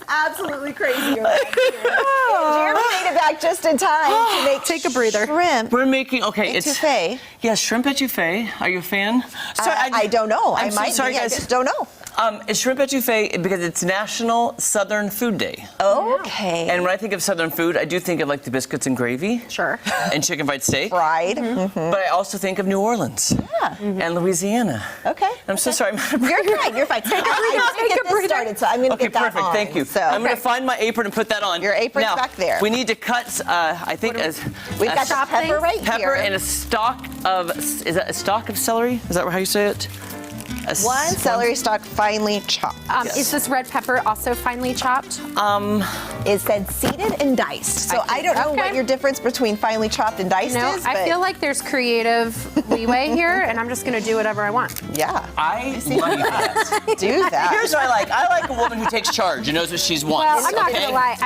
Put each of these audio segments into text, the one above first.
absolutely crazy around here. Jeremy made it back just in time to make Take a breather. Shrimp. We're making, okay, Etouffee. Yeah, shrimp etouffee. Are you a fan? Sorry, I don't know. I'm I might sorry, be. guys. I just don't know. It's shrimp etouffee because it's National Southern Food Day. Okay. And when I think of Southern food, I do think of like the biscuits and gravy. Sure. And chicken fried steak. Fried. But I also think of New Orleans. Yeah. And Louisiana. Okay. I'm so sorry. You're fine. You're fine. I didn't get this started, so I'm going to Okay, get that perfect. on. Thank you. So. I'm going to find my apron and put that on. Your apron's now, back there. We need to cut, I think, We've got the pepper right here. Pepper and a stalk of, is that a stalk of celery? Is that how you say it? One celery stalk finely chopped. Is this red pepper also finely chopped? It said seeded and diced. So I don't know what your difference between finely chopped and diced is. I feel like there's creative leeway here, and I'm just going to do whatever I want. Yeah. I love that. Do that. Here's what I like. I like a woman who takes charge and knows what she wants. Well, I'm not okay? gonna lie.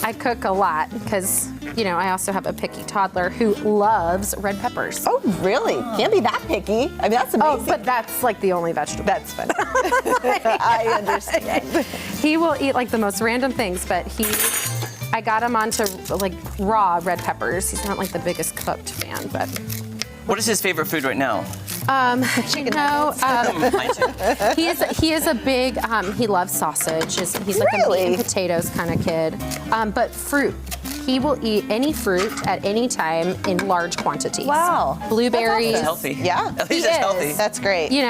I cook a lot because I also have a picky toddler who loves red peppers. Oh, really? Can't be that picky. I mean, that's amazing. Oh, but that's like the only vegetable. That's funny. I understand. He will eat like the most random things, but I got him onto like raw red peppers. He's not like the biggest cooked fan, but. What is his favorite food right now? Chicken Mine too. he is a big, he loves sausage. He's like a meat and potatoes kind of kid. But fruit. He will eat any fruit at any time in large quantities. Wow. Blueberries. That's healthy. Yeah. At least it's healthy. That's great. He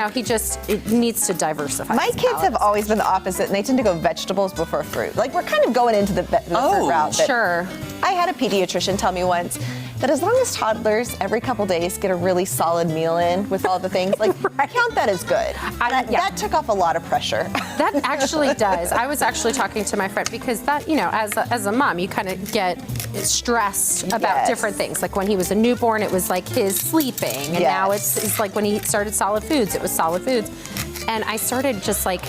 needs to diversify. My kids have always been the opposite, and they tend to go vegetables before fruit. Like, we're kind of going into the fruit route. But Sure. I had a pediatrician tell me once that as long as toddlers every couple days get a really solid meal in with all the things, like, count that as good. That took off a lot of pressure. That actually does. I was actually talking to my friend because that, as a mom, you kind of get stressed about different things. Like when he was a newborn, it was like his sleeping, and now it's like when he started solid foods, it was solid foods. And I started just like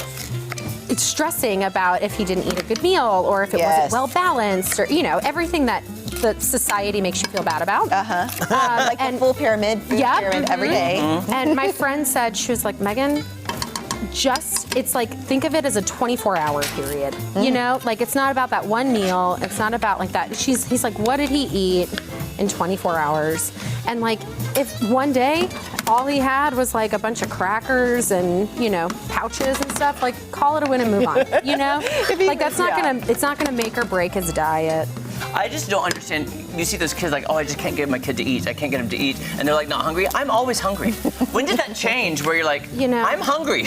stressing about if he didn't eat a good meal or if it wasn't well balanced or everything that the society makes you feel bad about. Like the full pyramid, food pyramid every day. And my friend said, she was like, Megan, it's like, think of it as a 24-hour period. Like it's not about that one meal. It's not about like that. He's like, what did he eat in 24 hours? And like, if one day all he had was like a bunch of crackers and, pouches and stuff, like call it a win and move on, Like that's not it's not gonna make or break his diet. I just don't understand. You see those kids like, oh, I just can't get my kid to eat. I can't get him to eat. And they're like, not hungry. I'm always hungry. When did that change where you're like, I'm hungry?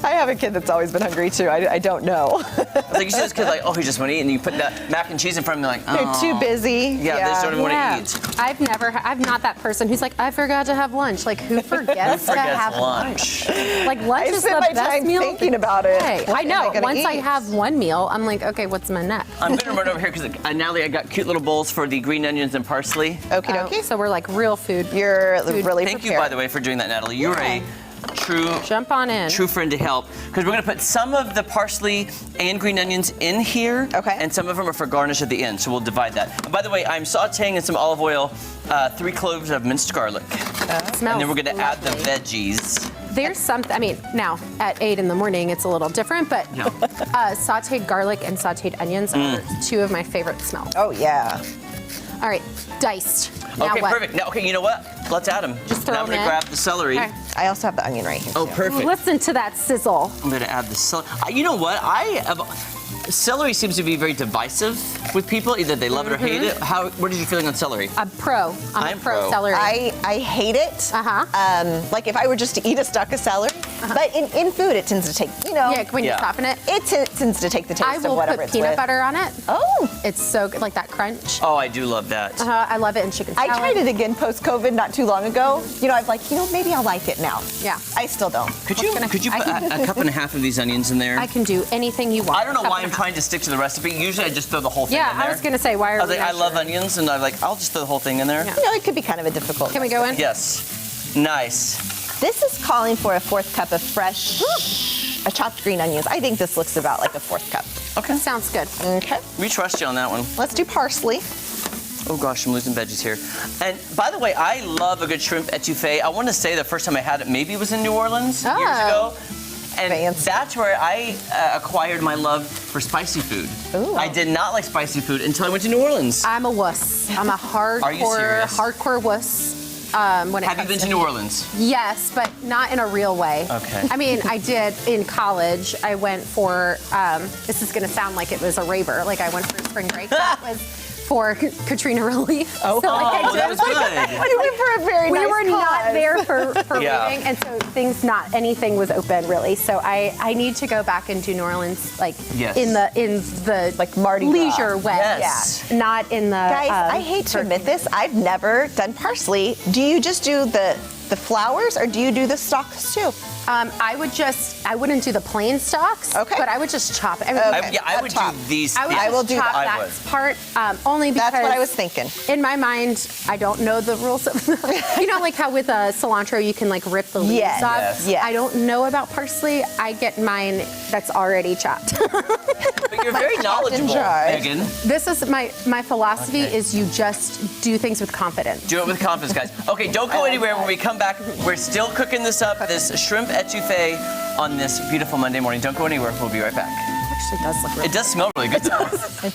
I have a kid that's always been hungry too. I don't know. Like you see those kids like, oh, he just want to eat. And you put that mac and cheese in front of them, like, oh. They're too busy. Yeah, they just don't even want to eat. I'm not that person who's like, I forgot to have lunch. Like, who forgets to have lunch? Like, lunch is the best meal. Thinking about it. Hey, I know. Once I have one meal, I'm like, okay, what's my next? I'm going to run over here because Natalie, I got cute little bowls for the green onions and parsley. Okie dokie. So we're like real food. You're really Thank you, by the way, for doing that, Natalie. You're a jump on in. True friend to help. Because we're going to put some of the parsley and green onions in here. Okay. And some of them are for garnish at the end, so we'll divide that. And by the way, I'm sauteing in some olive oil 3 cloves of minced garlic. Smells and then we're going to add the lovely. veggies. There's something, I mean, now at 8 in the morning, it's a little different, but sauteed garlic and sauteed onions are 2 of my favorite smells. Oh, yeah. All right, diced. Now Okay, what? perfect. Now, okay, you know what? Let's add them. Just throw now I'm them going to in. grab the celery. Okay. I also have the onion right here. Oh, too. perfect. Listen to that sizzle. I'm going to add the celery. You know what? Celery seems to be very divisive with people. Either they love it or hate it. What is your feeling on celery? I'm pro. I'm pro celery. I hate it. Like if I were just to eat a stalk of celery. But in food, it tends to take, when you soften it. It tends to take the taste of whatever it's I will put peanut with. butter on it. Oh. It's so good, like that crunch. Oh, I do love that. I love it in chicken salad. I tried it again post-COVID not too long ago. I was like, maybe I'll like it now. Yeah. I still don't. Could you put a cup and a half of these onions in there? I can do anything you want. I don't know why I'm trying to stick to the recipe. Usually I just throw the whole thing in there. I was going to say, why are we I love onions, and I'm like, I'll just throw the whole thing in there. Yeah. It could be kind of a difficult. Can we go in? Yes. Nice. This is calling for a 4th cup of fresh chopped green onions. I think this looks about like a 4th cup. Okay. Sounds good. Okay. We trust you on that one. Let's do parsley. Oh gosh, I'm losing veggies here. And by the way, I love a good shrimp etouffee. I want to say the first time I had it maybe was in New Orleans years ago. And Fancy. that's where I acquired my love for spicy food. Ooh. I did not like spicy food until I went to New Orleans. I'm a wuss. I'm a Are you serious? hardcore wuss. When it Have you comes been to New Orleans? Yes, but not in a real way. Okay. I mean, I did in college. I went for, this is gonna sound like it was a raver, like I went for spring break. That was for Katrina relief. Oh, so, like, I that was good. You went for a very we nice were not cause. there for Yeah. raving, and so anything was open really. So I need to go back and do New Orleans like Yes. in the Like Mardi Gras. leisure way, Yes. yeah, not in the. Guys, I hate to admit this, I've never done parsley. Do you just do the flowers or do you do the stalks too? I wouldn't do the plain stalks, Okay. but I would just chop everything. Okay. I would do Top. these. I will do chop that. I that would. part only because That's what I was thinking. In my mind, I don't know the rules of you know, like how with cilantro you can like rip the leaves Yes. off. Yes. Yes. I don't know about parsley. I get mine that's already chopped. But you're very knowledgeable, dried. Megan. This is my philosophy Okay. is you just do things with confidence. Do it with confidence, guys. Okay, don't go anywhere. When we come back, we're still cooking this up, this shrimp etouffee on this beautiful Monday morning. Don't go anywhere. We'll be right back. It actually does look really It does smell really good, though.